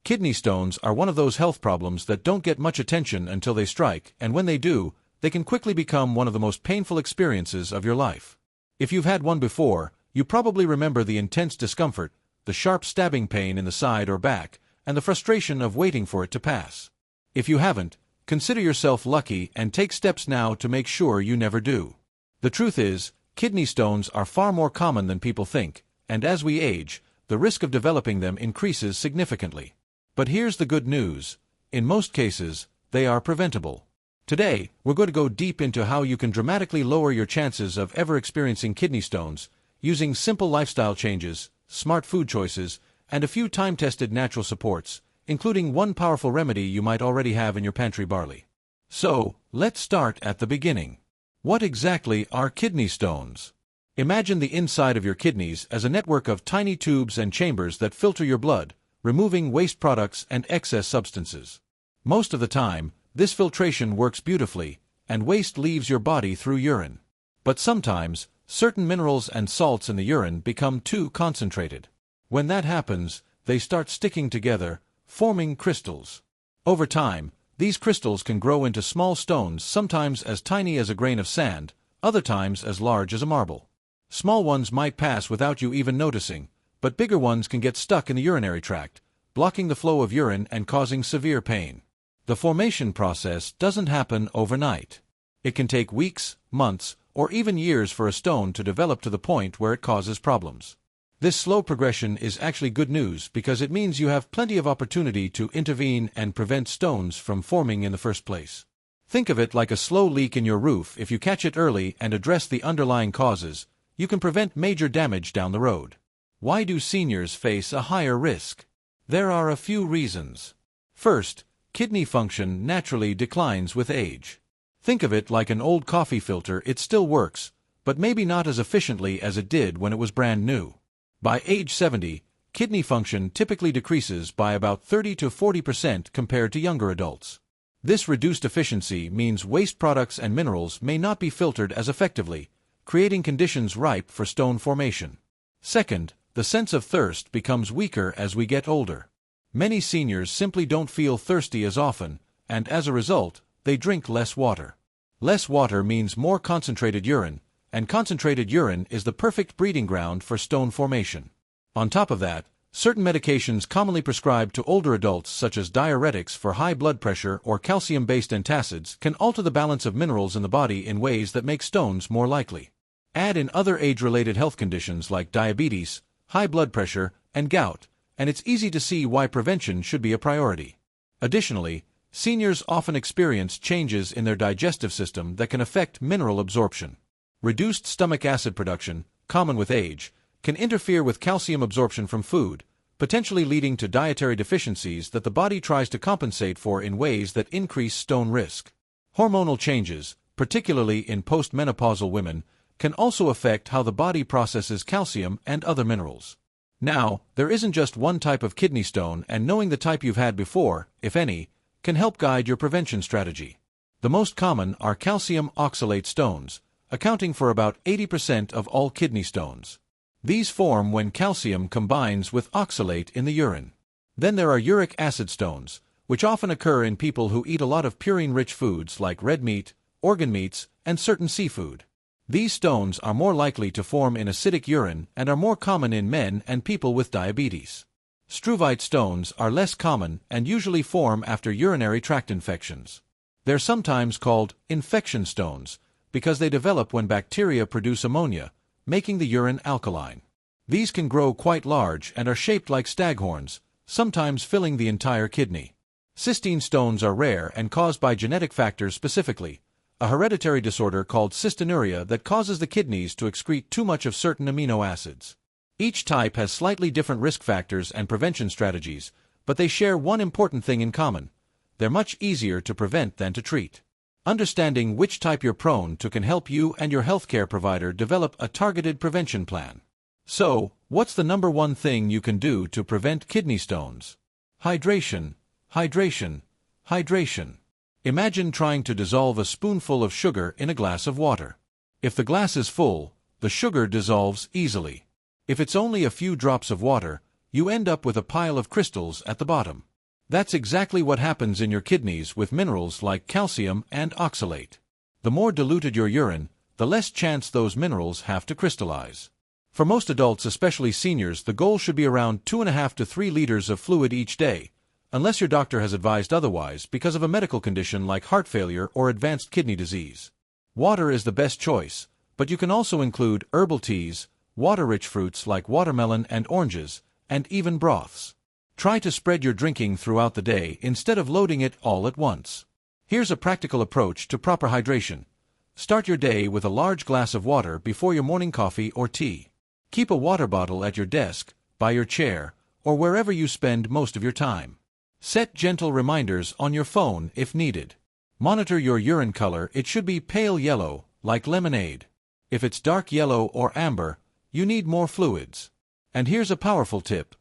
Kidney stones are one of those health problems that don't get much attention until they strike, and when they do, they can quickly become one of the most painful experiences of your life. If you've had one before, you probably remember the intense discomfort, the sharp stabbing pain in the side or back, and the frustration of waiting for it to pass. If you haven't, consider yourself lucky and take steps now to make sure you never do. The truth is, kidney stones are far more common than people think, and as we age, the risk of developing them increases significantly. But here's the good news. In most cases, they are preventable. Today, we're going to go deep into how you can dramatically lower your chances of ever experiencing kidney stones using simple lifestyle changes, smart food choices, and a few time-tested natural supports, including one powerful remedy you might already have in your pantry, Barley. So, let's start at the beginning. What exactly are kidney stones? Imagine the inside of your kidneys as a network of tiny tubes and chambers that filter your blood, removing waste products and excess substances. Most of the time, this filtration works beautifully, and waste leaves your body through urine. But sometimes, certain minerals and salts in the urine become too concentrated. When that happens, they start sticking together, forming crystals. Over time, these crystals can grow into small stones, sometimes as tiny as a grain of sand, other times as large as a marble. Small ones might pass without you even noticing, but bigger ones can get stuck in the urinary tract, blocking the flow of urine and causing severe pain. The formation process doesn't happen overnight. It can take weeks, months, or even years for a stone to develop to the point where it causes problems. This slow progression is actually good news because it means you have plenty of opportunity to intervene and prevent stones from forming in the first place. Think of it like a slow leak in your roof. If you catch it early and address the underlying causes, you can prevent major damage down the road. Why do seniors face a higher risk? There are a few reasons. First, kidney function naturally declines with age. Think of it like an old coffee filter. It still works, but maybe not as efficiently as it did when it was brand new. By age 70, kidney function typically decreases by about 30 to 40% compared to younger adults. This reduced efficiency means waste products and minerals may not be filtered as effectively, creating conditions ripe for stone formation. Second, the sense of thirst becomes weaker as we get older. Many seniors simply don't feel thirsty as often, and as a result, they drink less water. Less water means more concentrated urine, and concentrated urine is the perfect breeding ground for stone formation. On top of that, certain medications commonly prescribed to older adults such as diuretics for high blood pressure or calcium-based antacids can alter the balance of minerals in the body in ways that make stones more likely. Add in other age-related health conditions like diabetes, high blood pressure, and gout, and it's easy to see why prevention should be a priority. Additionally, seniors often experience changes in their digestive system that can affect mineral absorption. Reduced stomach acid production, common with age, can interfere with calcium absorption from food, potentially leading to dietary deficiencies that the body tries to compensate for in ways that increase stone risk. Hormonal changes, particularly in postmenopausal women, can also affect how the body processes calcium and other minerals. Now, there isn't just one type of kidney stone, and knowing the type you've had before, if any, can help guide your prevention strategy. The most common are calcium oxalate stones, accounting for about 80% of all kidney stones. These form when calcium combines with oxalate in the urine. Then there are uric acid stones, which often occur in people who eat a lot of purine-rich foods like red meat, organ meats, and certain seafood. These stones are more likely to form in acidic urine and are more common in men and people with diabetes. Struvite stones are less common and usually form after urinary tract infections. They're sometimes called infection stones because they develop when bacteria produce ammonia, making the urine alkaline. These can grow quite large and are shaped like staghorns, sometimes filling the entire kidney. Cystine stones are rare and caused by genetic factors, specifically a hereditary disorder called cystinuria that causes the kidneys to excrete too much of certain amino acids. Each type has slightly different risk factors and prevention strategies, but they share one important thing in common: they're much easier to prevent than to treat. Understanding which type you're prone to can help you and your healthcare provider develop a targeted prevention plan. So, what's the number one thing you can do to prevent kidney stones? Hydration, hydration, hydration. Imagine trying to dissolve a spoonful of sugar in a glass of water. If the glass is full, the sugar dissolves easily. If it's only a few drops of water, you end up with a pile of crystals at the bottom. That's exactly what happens in your kidneys with minerals like calcium and oxalate. The more diluted your urine, the less chance those minerals have to crystallize. For most adults, especially seniors, the goal should be around 2.5 to 3 liters of fluid each day, unless your doctor has advised otherwise because of a medical condition like heart failure or advanced kidney disease. Water is the best choice, but you can also include herbal teas, water-rich fruits like watermelon and oranges, and even broths. Try to spread your drinking throughout the day instead of loading it all at once. Here's a practical approach to proper hydration. Start your day with a large glass of water before your morning coffee or tea. Keep a water bottle at your desk, by your chair, or wherever you spend most of your time. Set gentle reminders on your phone if needed. Monitor your urine color. It should be pale yellow, like lemonade. If it's dark yellow or amber, you need more fluids. And here's a powerful tip.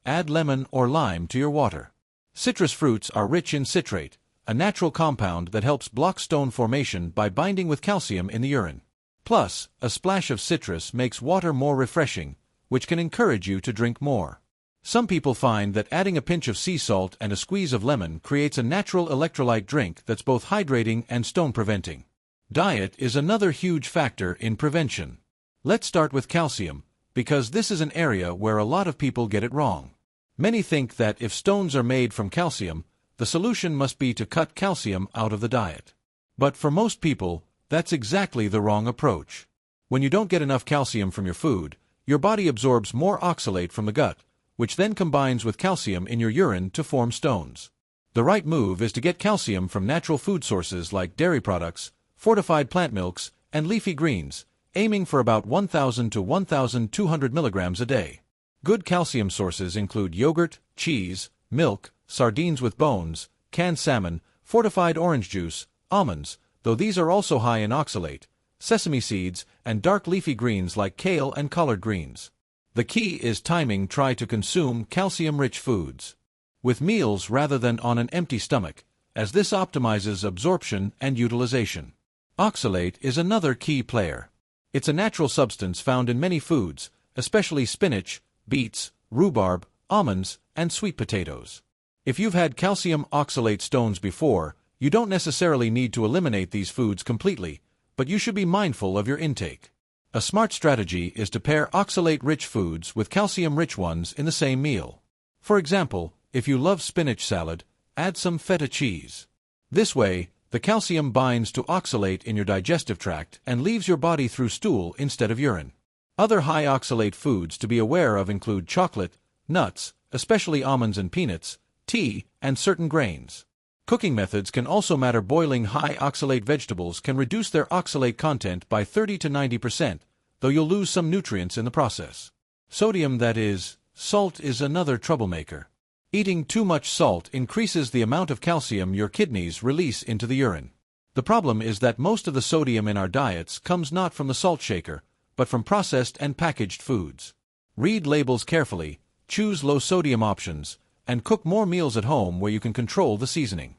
Add lemon or lime to your water. Citrus fruits are rich in citrate, a natural compound that helps block stone formation by binding with calcium in the urine. Plus, a splash of citrus makes water more refreshing, which can encourage you to drink more. Some people find that adding a pinch of sea salt and a squeeze of lemon creates a natural electrolyte drink that's both hydrating and stone-preventing. Diet is another huge factor in prevention. Let's start with calcium, because this is an area where a lot of people get it wrong. Many think that if stones are made from calcium, the solution must be to cut calcium out of the diet. But for most people, that's exactly the wrong approach. When you don't get enough calcium from your food, your body absorbs more oxalate from the gut, which then combines with calcium in your urine to form stones. The right move is to get calcium from natural food sources like dairy products, fortified plant milks, and leafy greens, aiming for about 1,000 to 1,200 milligrams a day. Good calcium sources include yogurt, cheese, milk, sardines with bones, canned salmon, fortified orange juice, almonds, though these are also high in oxalate, sesame seeds, and dark leafy greens like kale and collard greens. The key is timing. Try to consume calcium-rich foods with meals rather than on an empty stomach, as this optimizes absorption and utilization. Oxalate is another key player. It's a natural substance found in many foods, especially spinach, beets, rhubarb, almonds, and sweet potatoes. If you've had calcium oxalate stones before, you don't necessarily need to eliminate these foods completely, but you should be mindful of your intake. A smart strategy is to pair oxalate-rich foods with calcium-rich ones in the same meal. For example, if you love spinach salad, add some feta cheese. This way, the calcium binds to oxalate in your digestive tract and leaves your body through stool instead of urine. Other high oxalate foods to be aware of include chocolate, nuts, especially almonds and peanuts, tea, and certain grains. Cooking methods can also matter. Boiling high oxalate vegetables can reduce their oxalate content by 30 to 90%, though you'll lose some nutrients in the process. Sodium, that is, salt, is another troublemaker. Eating too much salt increases the amount of calcium your kidneys release into the urine. The problem is that most of the sodium in our diets comes not from the salt shaker, but from processed and packaged foods. Read labels carefully, choose low-sodium options, and cook more meals at home where you can control the seasoning.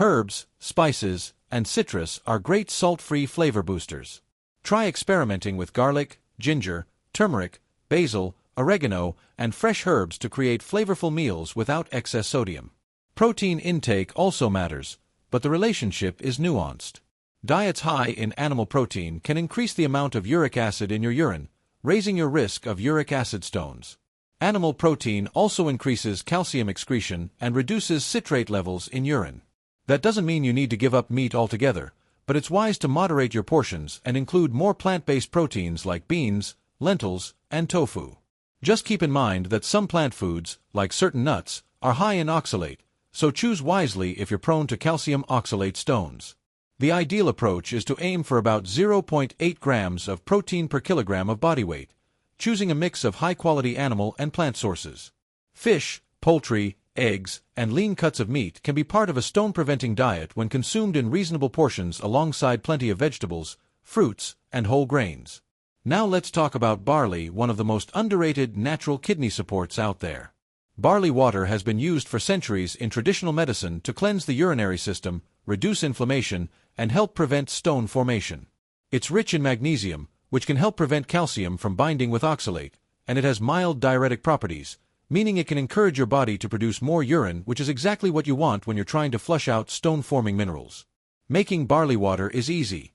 Herbs, spices, and citrus are great salt-free flavor boosters. Try experimenting with garlic, ginger, turmeric, basil, oregano, and fresh herbs to create flavorful meals without excess sodium. Protein intake also matters, but the relationship is nuanced. Diets high in animal protein can increase the amount of uric acid in your urine, raising your risk of uric acid stones. Animal protein also increases calcium excretion and reduces citrate levels in urine. That doesn't mean you need to give up meat altogether, but it's wise to moderate your portions and include more plant-based proteins like beans, lentils, and tofu. Just keep in mind that some plant foods, like certain nuts, are high in oxalate, so choose wisely if you're prone to calcium oxalate stones. The ideal approach is to aim for about 0.8 grams of protein per kilogram of body weight, choosing a mix of high-quality animal and plant sources. Fish, poultry, eggs, and lean cuts of meat can be part of a stone-preventing diet when consumed in reasonable portions alongside plenty of vegetables, fruits, and whole grains. Now let's talk about barley, one of the most underrated natural kidney supports out there. Barley water has been used for centuries in traditional medicine to cleanse the urinary system, reduce inflammation, and help prevent stone formation. It's rich in magnesium, which can help prevent calcium from binding with oxalate, and it has mild diuretic properties, meaning it can encourage your body to produce more urine, which is exactly what you want when you're trying to flush out stone-forming minerals. Making barley water is easy.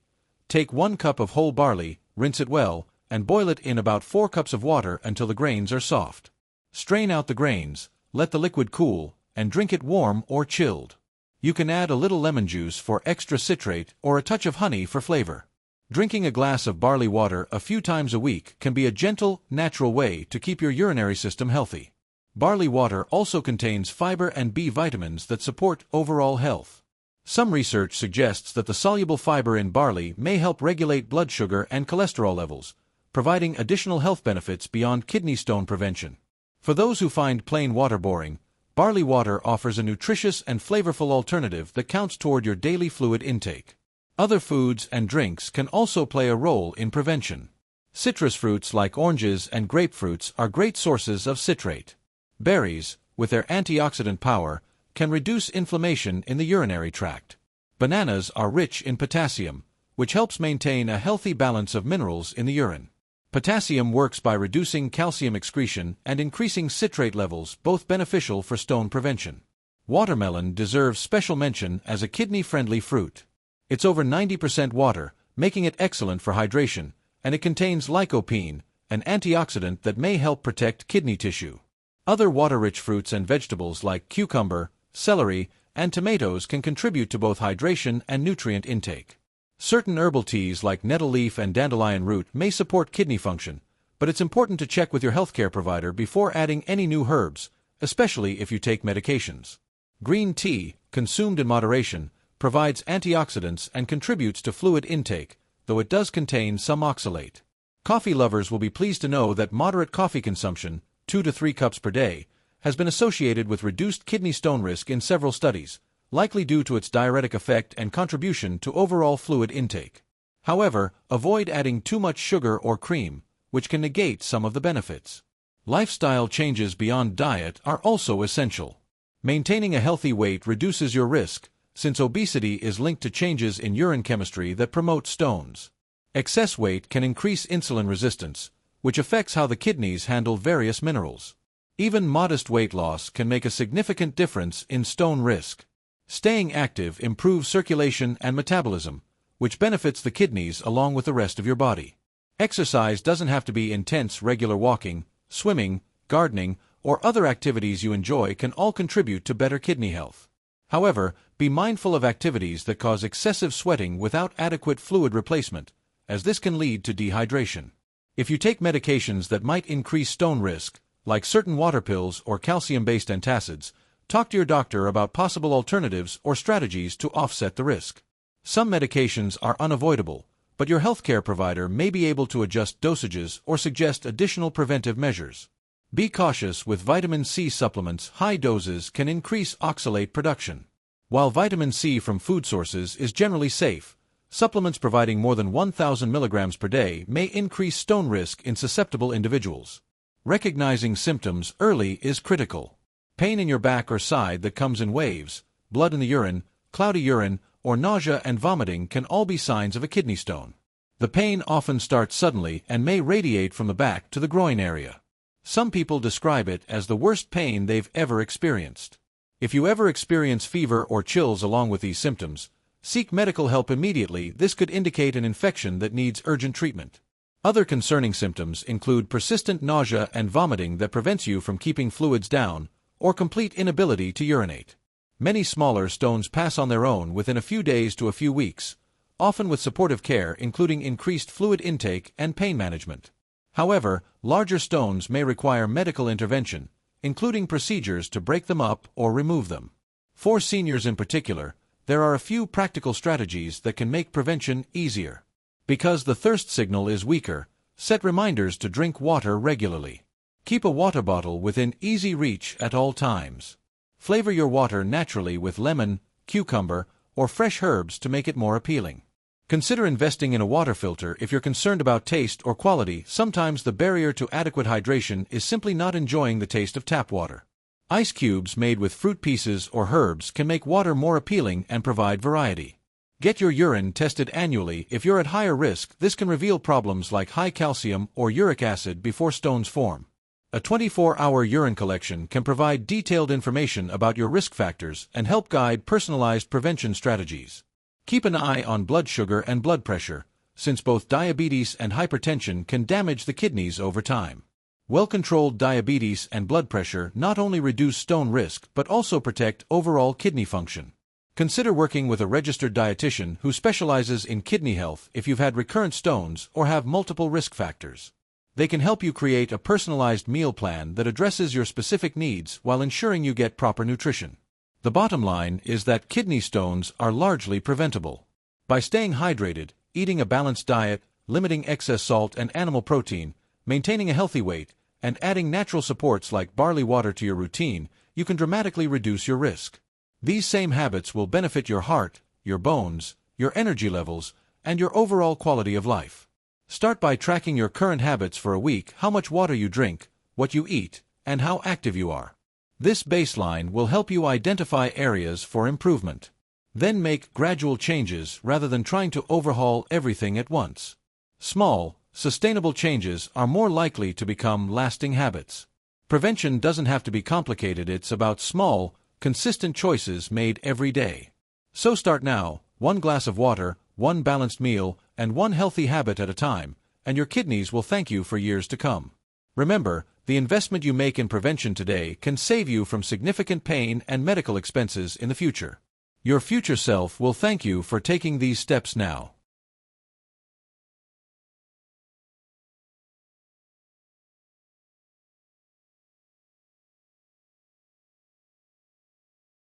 Take 1 cup of whole barley, rinse it well, and boil it in about 4 cups of water until the grains are soft. Strain out the grains, let the liquid cool, and drink it warm or chilled. You can add a little lemon juice for extra citrate or a touch of honey for flavor. Drinking a glass of barley water a few times a week can be a gentle, natural way to keep your urinary system healthy. Barley water also contains fiber and B vitamins that support overall health. Some research suggests that the soluble fiber in barley may help regulate blood sugar and cholesterol levels, providing additional health benefits beyond kidney stone prevention. For those who find plain water boring, barley water offers a nutritious and flavorful alternative that counts toward your daily fluid intake. Other foods and drinks can also play a role in prevention. Citrus fruits like oranges and grapefruits are great sources of citrate. Berries, with their antioxidant power, can reduce inflammation in the urinary tract. Bananas are rich in potassium, which helps maintain a healthy balance of minerals in the urine. Potassium works by reducing calcium excretion and increasing citrate levels, both beneficial for stone prevention. Watermelon deserves special mention as a kidney-friendly fruit. It's over 90% water, making it excellent for hydration, and it contains lycopene, an antioxidant that may help protect kidney tissue. Other water-rich fruits and vegetables like cucumber, celery, and tomatoes can contribute to both hydration and nutrient intake. Certain herbal teas like nettle leaf and dandelion root may support kidney function, but it's important to check with your healthcare provider before adding any new herbs, especially if you take medications. Green tea, consumed in moderation, provides antioxidants and contributes to fluid intake, though it does contain some oxalate. Coffee lovers will be pleased to know that moderate coffee consumption, 2 to 3 cups per day, has been associated with reduced kidney stone risk in several studies, likely due to its diuretic effect and contribution to overall fluid intake. However, avoid adding too much sugar or cream, which can negate some of the benefits. Lifestyle changes beyond diet are also essential. Maintaining a healthy weight reduces your risk, since obesity is linked to changes in urine chemistry that promote stones. Excess weight can increase insulin resistance, which affects how the kidneys handle various minerals. Even modest weight loss can make a significant difference in stone risk. Staying active improves circulation and metabolism, which benefits the kidneys along with the rest of your body. Exercise doesn't have to be intense. Regular walking, swimming, gardening, or other activities you enjoy can all contribute to better kidney health. However, be mindful of activities that cause excessive sweating without adequate fluid replacement, as this can lead to dehydration. If you take medications that might increase stone risk, like certain water pills or calcium-based antacids, talk to your doctor about possible alternatives or strategies to offset the risk. Some medications are unavoidable, but your healthcare provider may be able to adjust dosages or suggest additional preventive measures. Be cautious with vitamin C supplements. High doses can increase oxalate production. While vitamin C from food sources is generally safe, supplements providing more than 1,000 milligrams per day may increase stone risk in susceptible individuals. Recognizing symptoms early is critical. Pain in your back or side that comes in waves, blood in the urine, cloudy urine, or nausea and vomiting can all be signs of a kidney stone. The pain often starts suddenly and may radiate from the back to the groin area. Some people describe it as the worst pain they've ever experienced. If you ever experience fever or chills along with these symptoms, seek medical help immediately. This could indicate an infection that needs urgent treatment. Other concerning symptoms include persistent nausea and vomiting that prevents you from keeping fluids down, or complete inability to urinate. Many smaller stones pass on their own within a few days to a few weeks, often with supportive care including increased fluid intake and pain management. However, larger stones may require medical intervention, including procedures to break them up or remove them. For seniors in particular, there are a few practical strategies that can make prevention easier. Because the thirst signal is weaker, set reminders to drink water regularly. Keep a water bottle within easy reach at all times. Flavor your water naturally with lemon, cucumber, or fresh herbs to make it more appealing. Consider investing in a water filter if you're concerned about taste or quality. Sometimes the barrier to adequate hydration is simply not enjoying the taste of tap water. Ice cubes made with fruit pieces or herbs can make water more appealing and provide variety. Get your urine tested annually if you're at higher risk. This can reveal problems like high calcium or uric acid before stones form. A 24-hour urine collection can provide detailed information about your risk factors and help guide personalized prevention strategies. Keep an eye on blood sugar and blood pressure, since both diabetes and hypertension can damage the kidneys over time. Well-controlled diabetes and blood pressure not only reduce stone risk but also protect overall kidney function. Consider working with a registered dietitian who specializes in kidney health if you've had recurrent stones or have multiple risk factors. They can help you create a personalized meal plan that addresses your specific needs while ensuring you get proper nutrition. The bottom line is that kidney stones are largely preventable. By staying hydrated, eating a balanced diet, limiting excess salt and animal protein, maintaining a healthy weight, and adding natural supports like barley water to your routine, you can dramatically reduce your risk. These same habits will benefit your heart, your bones, your energy levels, and your overall quality of life. Start by tracking your current habits for a week: how much water you drink, what you eat, and how active you are. This baseline will help you identify areas for improvement. Then make gradual changes rather than trying to overhaul everything at once. Small, sustainable changes are more likely to become lasting habits. Prevention doesn't have to be complicated, it's about small, consistent choices made every day. So start now, one glass of water, one balanced meal, and one healthy habit at a time, and your kidneys will thank you for years to come. Remember, the investment you make in prevention today can save you from significant pain and medical expenses in the future. Your future self will thank you for taking these steps now.